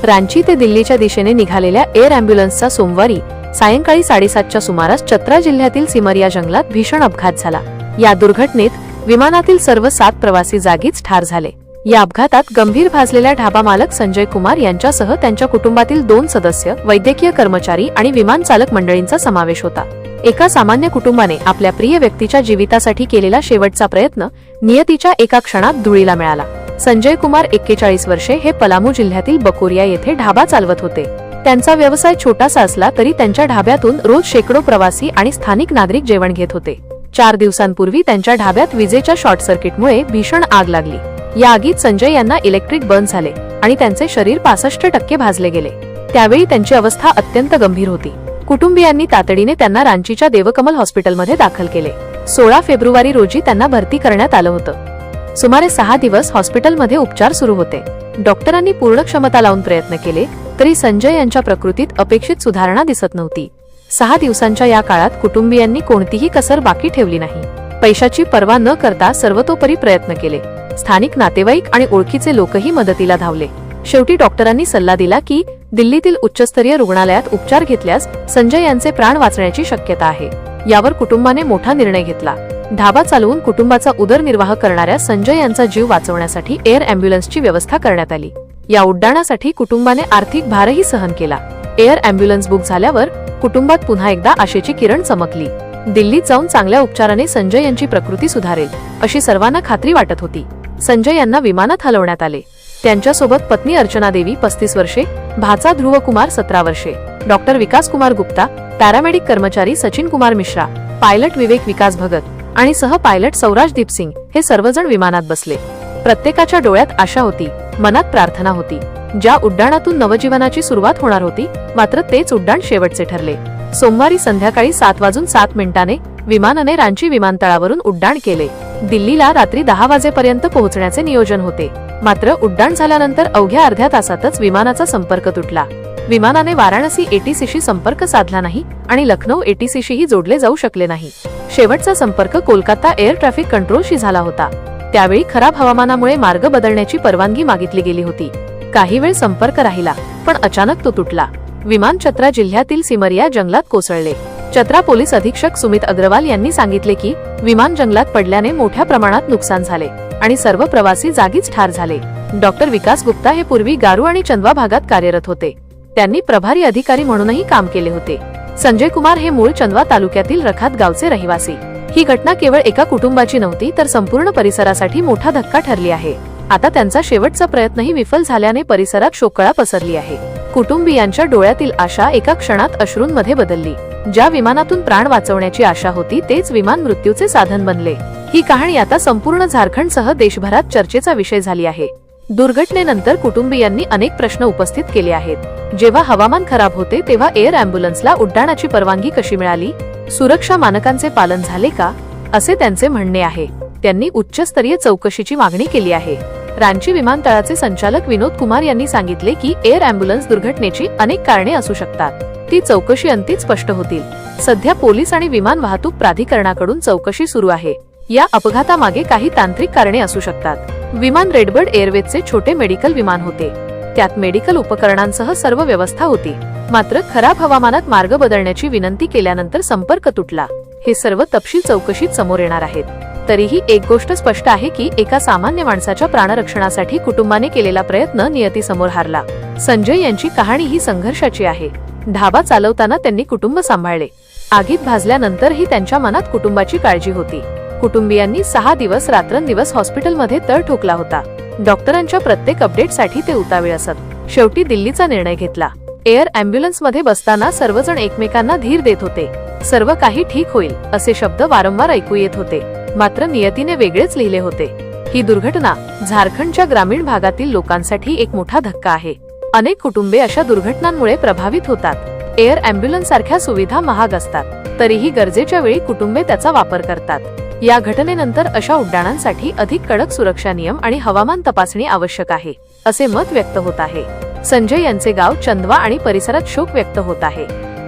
रांची ते दिल्लीच्या दिशेने निघालेल्या एअर अँब्युलन्सचा सोमवारी सायंकाळी 7:30च्या सुमारास चतरा जिल्ह्यातील सिमरिया जंगलात भीषण अपघात झाला। या दुर्घटनेत विमानातील सर्व 7 प्रवासी जागीच ठार झाले। या अपघातात गंभीर भाजलेल्या ढाबा मालक संजय कुमार यांच्यासह त्यांच्या कुटुंबातील 2 सदस्य, वैद्यकीय कर्मचारी आणि विमान चालक मंडळींचा समावेश होता। एका सामान्य कुटुंबाने आपल्या प्रिय व्यक्तीच्या जीवितासाठी केलेला शेवटचा प्रयत्न नियतीच्या एका क्षणात धुळीला मिळाला। संजय कुमार 41 वर्षे हे पलामू जिल्ह्यातील बकोरिया येथे ढाबा चालवत होते। त्यांचा व्यवसाय छोटासा असला तरी त्यांच्या ढाब्यातून रोज शेकडो प्रवासी आणि स्थानिक नागरिक जेवण घेत होते। 4 दिवसांपूर्वी त्यांच्या ढाब्यात विजेच्या शॉर्ट सर्किटमुळे भीषण आग लागली। या आगीत संजय यांना इलेक्ट्रिक बर्न झाले आणि त्यांचे शरीर 65% भाजले गेले। त्यावेळी त्यांची अवस्था अत्यंत गंभीर होती। कुटुंबियांनी तातडीने त्यांना रांचीच्या देवकमल हॉस्पिटलमध्ये दाखल केले। 16 फेब्रुवारी रोजी त्यांना भरती करण्यात आलं होतं। सुमारे 6 दिवस हॉस्पिटलमध्ये उपचार सुरू होते। डॉक्टरांनी पूर्ण क्षमता लावून प्रयत्न केले तरी संजय यांच्या प्रकृतीत अपेक्षित सुधारणा दिसत नव्हती। 6 दिवसांच्या या काळात कुटुंबियांनी कोणतीही कसर बाकी ठेवली नाही। पैशाची पर्वा न करता सर्वतोपरी प्रयत्न केले। स्थानिक नातेवाईक आणि ओळखीचे लोकही मदतीला धावले। शेवटी डॉक्टरांनी सल्ला दिला की दिल्लीतील उच्चस्तरीय रुग्णालयात उपचार घेतल्यास संजय यांचे प्राण वाचण्याची शक्यता आहे। यावर कुटुंबाने मोठा निर्णय घेतला। ढाबा चालवून कुटुंबाचा उदरनिर्वाह करणाऱ्या संजय यांचा जीव वाचवण्यासाठी एअर अँब्युलन्सची व्यवस्था करण्यात आली। या उड्डाणासाठी कुटुंबाने आर्थिक भारही सहन केला। एअर अँब्युलन्स बुक झाल्यावर कुटुंबात पुन्हा एकदा आशेची किरण चमकली। दिल्लीत जाऊन चांगल्या उपचाराने संजय यांची प्रकृती सुधारेल अशी सर्वांना खात्री वाटत होती। संजय यांना विमानात हलवण्यात आले। त्यांच्यासोबत पत्नी अर्चना देवी 35 वर्षे, भाचा ध्रुव कुमार 17 वर्षे, डॉक्टर विकास कुमार गुप्ता, पॅरामेडिक कर्मचारी सचिन कुमार मिश्रा, पायलट विवेक विकास भगत आणि सह पायलट सौराज दीप सिंग हे सर्वजण विमानात बसले। प्रत्येकाच्या डोळ्यात आशा होती, मनात प्रार्थना होती। ज्या उड्डाणातून नवजीवनाची सुरुवात होणार होती, मात्र तेच उड्डाण शेवटचे ठरले। सोमवारी संध्याकाळी 7:07 विमानाने रांची विमानतळावरून उड्डाण केले। दिल्लीला रात्री 10 वाजेपर्यंत पोहोचण्याचे नियोजन होते, मात्र उड्डाण झाल्यानंतर अवघ्या अर्ध्या तासातच विमानाचा संपर्क तुटला। विमानाने वाराणसी ATCशी संपर्क साधला नाही आणि लखनौ ATCशीही जोडले जाऊ शकले नाही। शेवटचा संपर्क कोलकाता एअर ट्रॅफिक कंट्रोलशी झाला होता। त्यावेळी खराब हवामानामुळे मार्ग बदलण्याची परवानगी मागितली गेली होती। काही वेळ संपर्क राहिला, पण अचानक तो तुटला। विमान चतरा जिल्ह्यातील सिमरिया जंगलात कोसळले। चतरा पोलीस अधीक्षक सुमित अग्रवाल यांनी सांगितले की विमान जंगलात पडल्याने मोठ्या प्रमाणात नुकसान झाले आणि सर्व प्रवासी जागीच ठार झाले। डॉक्टर विकास गुप्ता हे पूर्वी गारू आणि चंदवा भागात कार्यरत होते। त्यांनी प्रभारी अधिकारी म्हणूनही काम केले होते। संजय कुमार हे मूळ चंदवा तालुक्यातील रखात गावचे रहिवासी। ही घटना केवळ एका कुटुंबाची नव्हती तर संपूर्ण परिसरासाठी मोठा धक्का ठरली आहे। आता त्यांचा शेवटचा प्रयत्नही विफल झाल्याने परिसरात शोककळा पसरली आहे। कुटुंबियांच्या डोळ्यातील आशा एका क्षणात अश्रूंमध्ये बदलली। ज्या विमानातून प्राण वाचवण्याची आशा होती तेच विमान मृत्यूचे साधन बनले। ही कहाणी आता संपूर्ण झारखंडसह देशभरात चर्चेचा विषय झाली आहे। दुर्घटनेनंतर कुटुंबियांनी अनेक प्रश्न उपस्थित केले आहेत। जेव्हा हवामान खराब होते तेव्हा एअर अँब्युलन्सला उड्डाणाची परवानगी कशी मिळाली? सुरक्षा मानकांचे पालन झाले का? असे त्यांचे म्हणणे आहे। त्यांनी उच्चस्तरीय चौकशीची मागणी केली आहे। रांची विमानतळाचे संचालक विनोद कुमार यांनी सांगितले की एअर अँब्युलन्स दुर्घटनेची अनेक कारणे असू शकतात। ती चौकशी अंती स्पष्ट होतील। सध्या पोलीस आणि विमान वाहतूक प्राधिकरणाकडून चौकशी सुरू आहे। या अपघातामागे काही तांत्रिक कारणे असू शकतात। विमान रेडबर्ड एअरवेजचे छोटे मेडिकल विमान होते। त्यात मेडिकल उपकरणांसह सर्व व्यवस्था होती, मात्र खराब हवामानात मार्ग बदलण्याची विनंती केल्यानंतर संपर्क तुटला। हे सर्व तपशील चौकशीत समोर येणार आहेत। तरीही एक गोष्ट स्पष्ट आहे की एका सामान्य माणसाच्या प्राणरक्षणासाठी कुटुंबाने केलेला प्रयत्न नियतीसमोर हारला। संजय यांची कहाणी ही संघर्षाची आहे। ढाबा चालवताना त्यांनी कुटुंब सांभाळले। आगीत भाजल्यानंतरही त्यांच्या मनात कुटुंबाची काळजी होती। कुटुंबियांनी 6 दिवस रात्रंदिवस हॉस्पिटलमध्ये तळ ठोकला होता। डॉक्टरांच्या प्रत्येक अपडेटसाठी ते उतावीळ असत। शेवटी दिल्लीचा निर्णय घेतला। एअर अँब्युलन्समध्ये बसताना सर्वजण एकमेकांना धीर देत होते। सर्व काही ठीक होईल असे शब्द वारंवार ऐकू येत होते, मात्र नियतीने वेगळेच लिहिले होते। ही दुर्घटना झारखंडच्या ग्रामीण भागातील लोकांसाठी एक मोठा धक्का आहे। अनेक कुटुंबे अशा दुर्घटनांमुळे प्रभावित होतात। एअर अँब्युलन्स सारख्या सुविधा महाग असतात, तरीही गरजेच्या वेळी कुटुंबे त्याचा वापर करतात। या घटनेनंतर अशा उड्डाणांसाठी अधिक कडक सुरक्षा नियम आणि हवामान तपासणी आवश्यक आहे, असे मत व्यक्त होत आहे। संजय यांचे गाव चंदवा आणि परिसरात शोक व्यक्त होत आहे।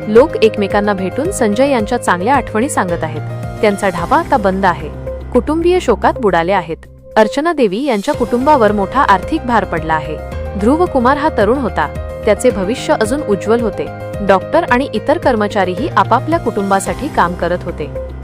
लोक एकमेकांना भेटून संजय यांच्या चांगल्या आठवणी सांगत आहेत। त्यांचा ढाबा आता बंद आहे। कुटुंबीय शोकात बुडाले आहेत। अर्चना देवी यांच्या कुटुंबावर मोठा आर्थिक भार पडला आहे। ध्रुव कुमार हा तरुण होता त्याचे भविष्य अजून उज्ज्वल होते. डॉक्टर आणि इतर कर्मचारीही आपापल्या कुटुंबासाठी काम करत होते.